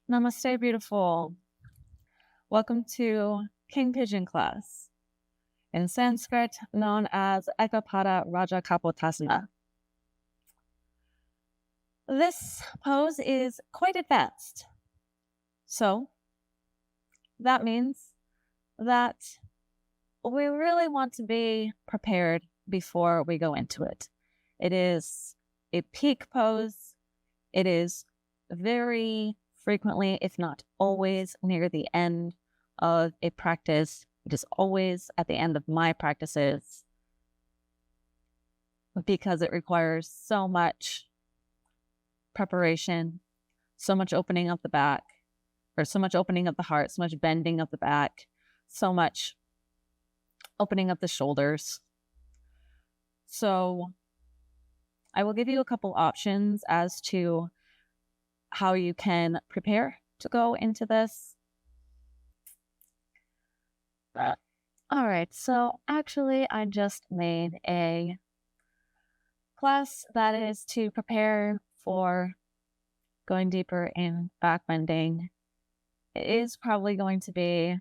Namaste, beautiful. Welcome to King Pigeon class, in Sanskrit known as Rajakapotasana. This pose is quite advanced. So that means that we really want to be prepared before we go into it. It is a peak pose. It is very frequently, if not always, near the end of a practice. It is always at the end of my practices because it requires so much preparation, so much opening of the back, or so much opening of the heart, so much bending of the back, so much opening of the shoulders. So I will give you a couple options as to how you can prepare to go into this. All right, so actually I just made a class that is to prepare for going deeper in back bending. It is probably going to be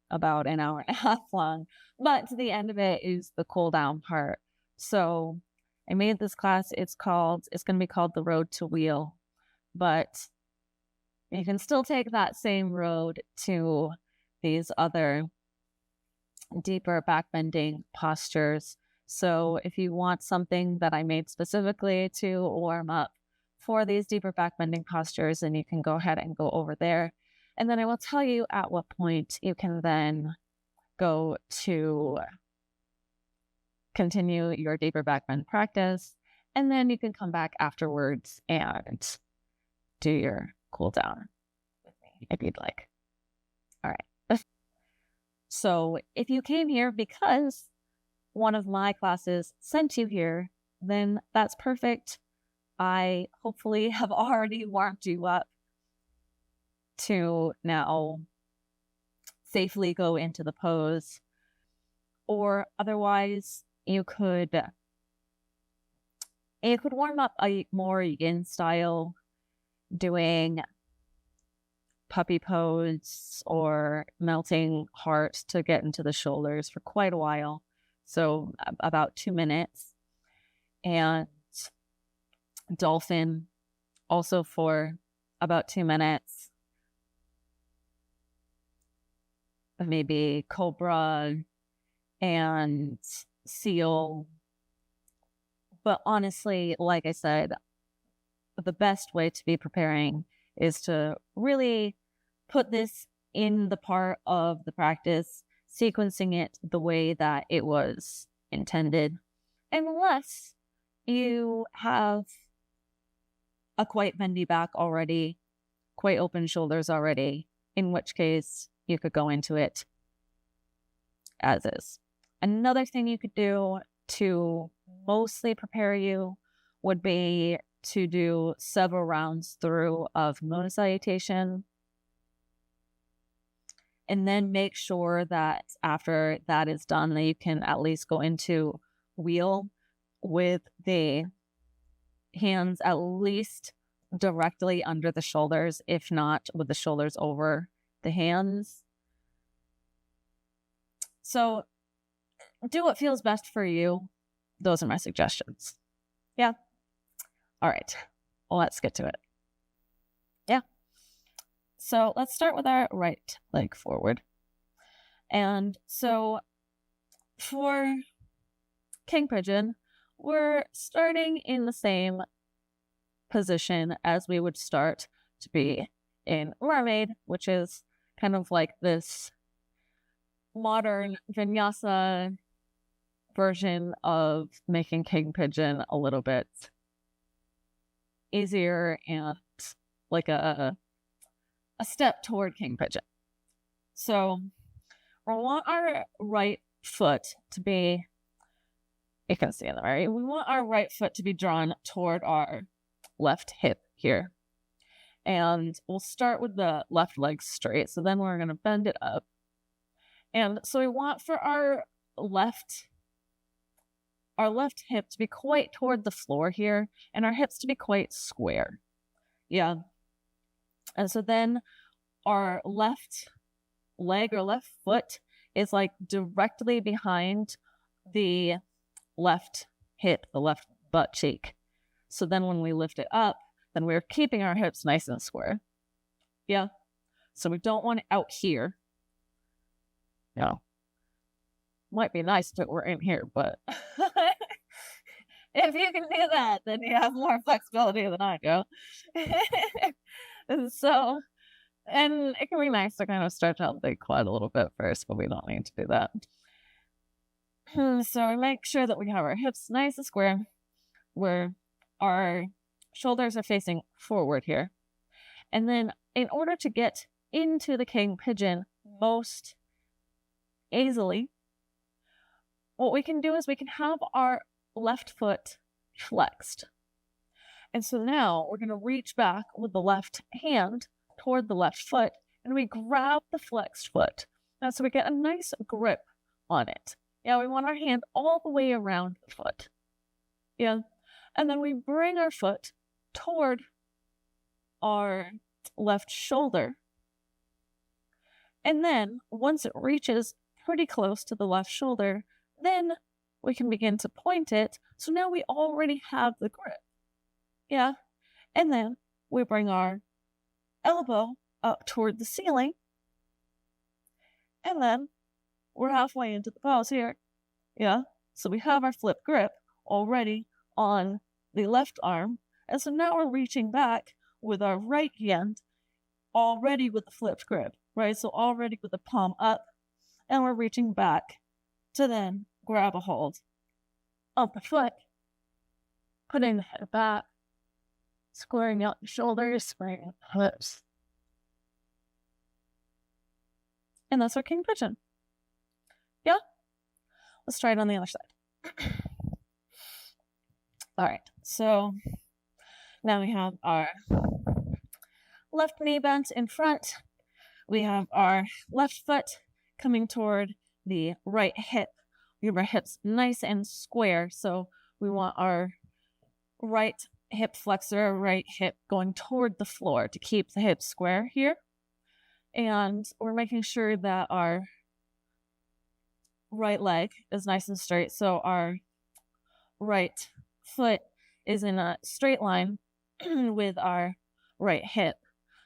about an hour and a half long, but the end of it is the cool down part. So I made this class. It's going to be called The Road to Wheel, but you can still take that same road to these other deeper back bending postures. So if you want something that I made specifically to warm up for these deeper back bending postures, then you can go ahead and go over there. And then I will tell you at what point you can then go to continue your deeper back bend practice. And then you can come back afterwards and do your cool down with me if you'd like. All right. So if you came here because one of my classes sent you here, then that's perfect. I hopefully have already warmed you up to now safely go into the pose. Or otherwise, you could warm up a more yin style, doing puppy pose or melting heart to get into the shoulders for quite a while. So about 2 minutes. And dolphin also for about 2 minutes. Maybe cobra and seal. But honestly, like I said, the best way to be preparing is to really put this in the part of the practice, sequencing it the way that it was intended, unless you have a quite bendy back already, quite open shoulders already, in which case you could go into it as is. Another thing you could do to mostly prepare you would be to do several rounds through of moon salutation. And then make sure that after that is done, that you can at least go into wheel with the hands at least directly under the shoulders, if not with the shoulders over the hands. So do what feels best for you. Those are my suggestions. Yeah. All right. Well, let's get to it. Yeah. So let's start with our right leg forward. And so for King Pigeon, we're starting in the same position as we would start to be in Mermaid, which is kind of like this modern vinyasa version of making King Pigeon a little bit easier and like a step toward King Pigeon. So we want our right foot to be, you can see in the right, we want our right foot to be drawn toward our left hip here. And we'll start with the left leg straight. So then we're going to bend it up. And so we want for our left hip to be quite toward the floor here, and our hips to be quite square. Yeah. And so then our left leg or left foot is like directly behind the left hip, the left butt cheek. So then when we lift it up, then we're keeping our hips nice and square. Yeah. So we don't want it out here. No. Might be nice if it were in here, but if you can do that, then you have more flexibility than I do. So, and it can be nice to kind of stretch out the quad a little bit first, but we don't need to do that. So we make sure that we have our hips nice and square, where our shoulders are facing forward here. And then in order to get into the king pigeon most easily, what we can do is we can have our left foot flexed. And so now we're going to reach back with the left hand toward the left foot, and we grab the flexed foot. Now, so we get a nice grip on it. Yeah, we want our hand all the way around the foot. Yeah. And then we bring our foot toward our left shoulder. And then once it reaches pretty close to the left shoulder, then we can begin to point it. So now we already have the grip. Yeah. And then we bring our elbow up toward the ceiling. And then we're halfway into the pose here. Yeah. So we have our flip grip already on the left arm. And so now we're reaching back with our right hand already with the flipped grip, right? So already with the palm up, and we're reaching back to then grab a hold of the foot, putting the head back, squaring out the shoulders, squaring out the hips. And that's our king pigeon. Yeah? Let's try it on the other side. All right, so now we have our left knee bent in front. We have our left foot coming toward the right hip. We have our hips nice and square. So we want our right hip flexor, right hip going toward the floor to keep the hips square here. And we're making sure that our right leg is nice and straight. So our right foot is in a straight line with our right hip.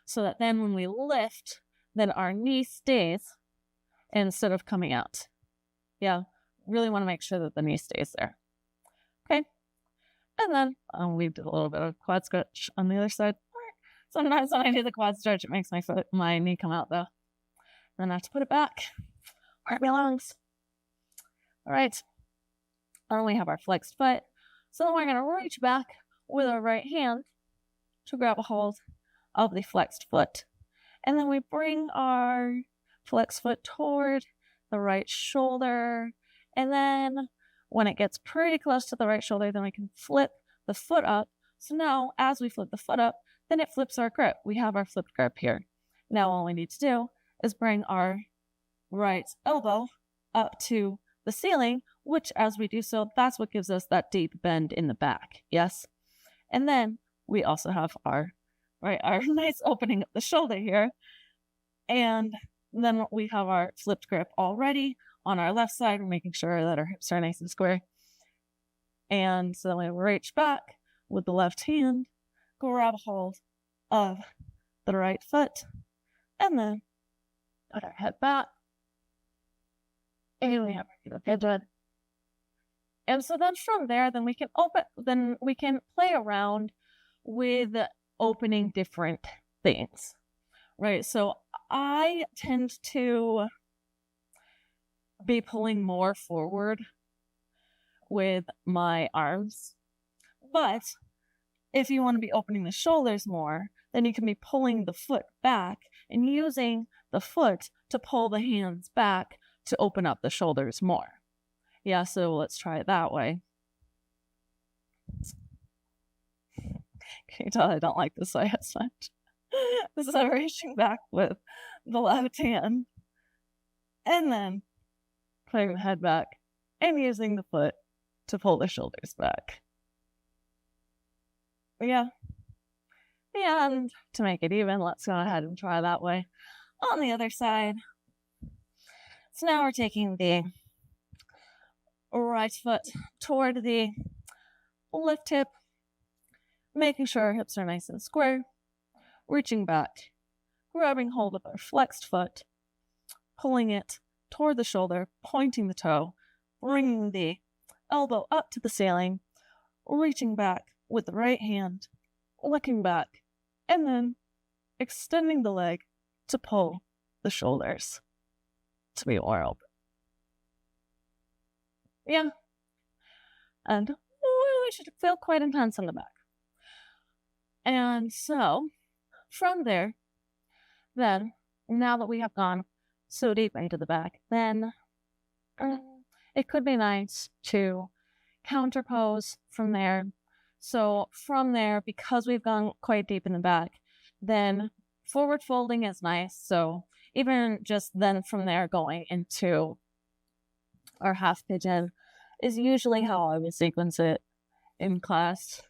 So that then when we lift, then our knee stays instead of coming out. Yeah, really want to make sure that the knee stays there. Okay. And then we did a little bit of quad stretch on the other side. Sometimes when I do the quad stretch, it makes my knee come out though. Then I have to put it back where it belongs. All right. And we have our flexed foot. So then we're going to reach back with our right hand to grab a hold of the flexed foot. And then we bring our flexed foot toward the right shoulder. And then when it gets pretty close to the right shoulder, then we can flip the foot up. So now as we flip the foot up, then it flips our grip. We have our flipped grip here. Now all we need to do is bring our right elbow up to the ceiling, which as we do so, that's what gives us that deep bend in the back. Yes. And then we also have our nice opening of the shoulder here. And then we have our flipped grip already on our left side. We're making sure that our hips are nice and square. And so we reach back with the left hand, grab a hold of the right foot, and then put our head back. And we have our pigeon. And so then from there, then we can play around with opening different things, right? So I tend to be pulling more forward with my arms, but if you want to be opening the shoulders more, then you can be pulling the foot back and using the foot to pull the hands back to open up the shoulders more. Yeah, so let's try it that way. Can you tell I don't like this way as much? This is reaching back with the left hand and then putting the head back and using the foot to pull the shoulders back. Yeah. And to make it even, let's go ahead and try that way on the other side. So now we're taking the right foot toward the left hip, making sure our hips are nice and square, reaching back, grabbing hold of our flexed foot, pulling it toward the shoulder, pointing the toe, bringing the elbow up to the ceiling, reaching back with the right hand, looking back, and then extending the leg to pull the shoulders to be more open. Yeah. And we should feel quite intense in the back. And so, from there, then, now that we have gone so deep into the back, then it could be nice to counterpose from there. So from there, because we've gone quite deep in the back, then forward folding is nice. So even just then from there going into our half pigeon is usually how I would sequence it in class.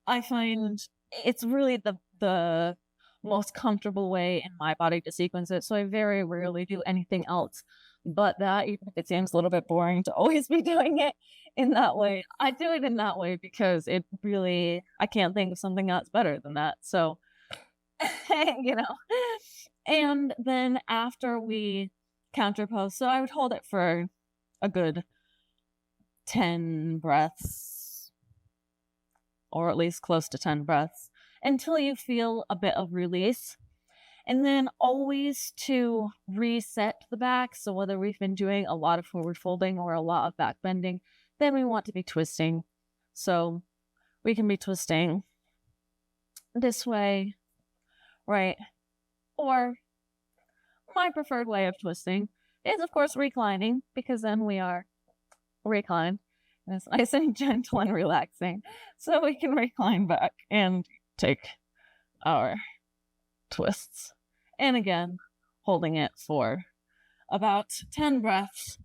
I find it's really the most comfortable way in my body to sequence it. So I very rarely do anything else but that, even if it seems a little bit boring to always be doing it in that way. I do it in that way because it really, I can't think of something else better than that. So, and then after we counterpose, so I would hold it for a good 10 breaths, or at least close to 10 breaths, until you feel a bit of release. And then always to reset the back. So whether we've been doing a lot of forward folding or a lot of back bending, then we want to be twisting. So we can be twisting this way, right? Or my preferred way of twisting is, of course, reclining, because then we are reclined. And it's nice and gentle and relaxing. So we can recline back and take our twists. And again, holding it for about 10 breaths,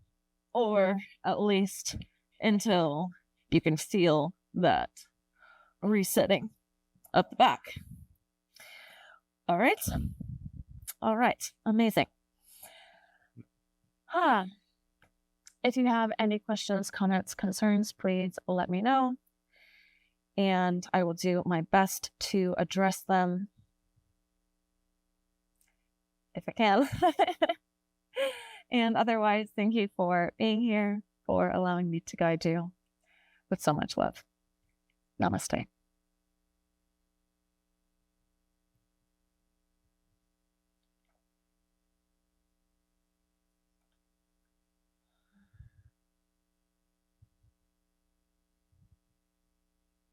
or at least until you can feel that resetting of the back. All right. Amazing. If you have any questions, comments, concerns, please let me know, and I will do my best to address them if I can. And otherwise, thank you for being here, for allowing me to guide you with so much love. Namaste.